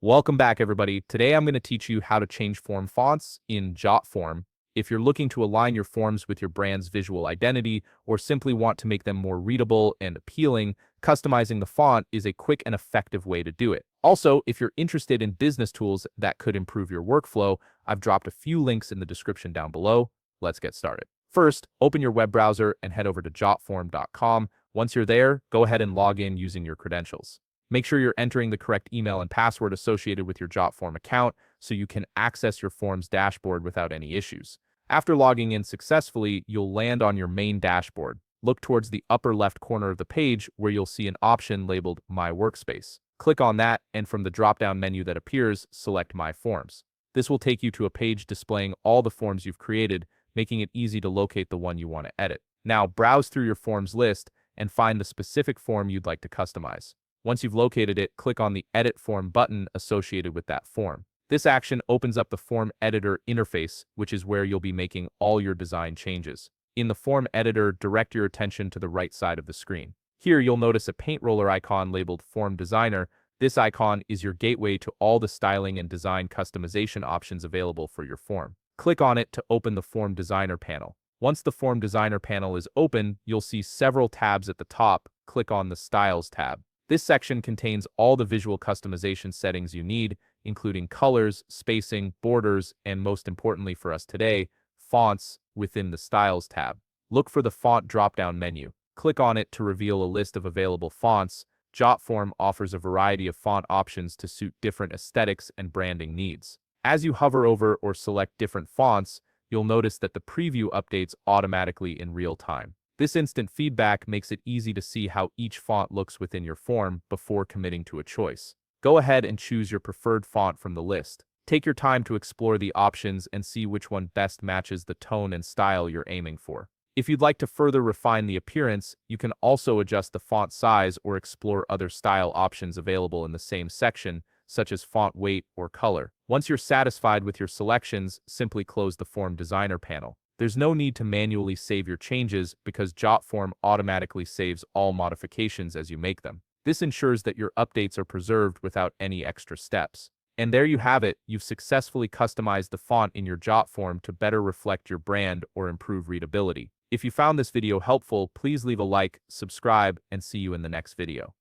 Welcome back, everybody. Today I'm going to teach you how to change form fonts in JotForm. If you're looking to align your forms with your brand's visual identity or simply want to make them more readable and appealing, customizing the font is a quick and effective way to do it. Also, if you're interested in business tools that could improve your workflow, I've dropped a few links in the description down below. Let's get started. First, open your web browser and head over to jotform.com. Once you're there, go ahead and log in using your credentials. Make sure you're entering the correct email and password associated with your JotForm account so you can access your form's dashboard without any issues. After logging in successfully, you'll land on your main dashboard. Look towards the upper left corner of the page where you'll see an option labeled My Workspace. Click on that, and from the drop-down menu that appears, select My Forms. This will take you to a page displaying all the forms you've created, making it easy to locate the one you want to edit. Now, browse through your forms list and find the specific form you'd like to customize. Once you've located it, click on the Edit Form button associated with that form. This action opens up the Form Editor interface, which is where you'll be making all your design changes. In the Form Editor, direct your attention to the right side of the screen. Here, you'll notice a paint roller icon labeled Form Designer. This icon is your gateway to all the styling and design customization options available for your form. Click on it to open the Form Designer panel. Once the Form Designer panel is open, you'll see several tabs at the top. Click on the Styles tab. This section contains all the visual customization settings you need, including colors, spacing, borders, and most importantly for us today, fonts within the Styles tab. Look for the Font drop-down menu. Click on it to reveal a list of available fonts. JotForm offers a variety of font options to suit different aesthetics and branding needs. As you hover over or select different fonts, you'll notice that the preview updates automatically in real time. This instant feedback makes it easy to see how each font looks within your form before committing to a choice. Go ahead and choose your preferred font from the list. Take your time to explore the options and see which one best matches the tone and style you're aiming for. If you'd like to further refine the appearance, you can also adjust the font size or explore other style options available in the same section, such as font weight or color. Once you're satisfied with your selections, simply close the Form Designer panel. There's no need to manually save your changes because JotForm automatically saves all modifications as you make them. This ensures that your updates are preserved without any extra steps. And there you have it, you've successfully customized the font in your JotForm to better reflect your brand or improve readability. If you found this video helpful, please leave a like, subscribe, and see you in the next video.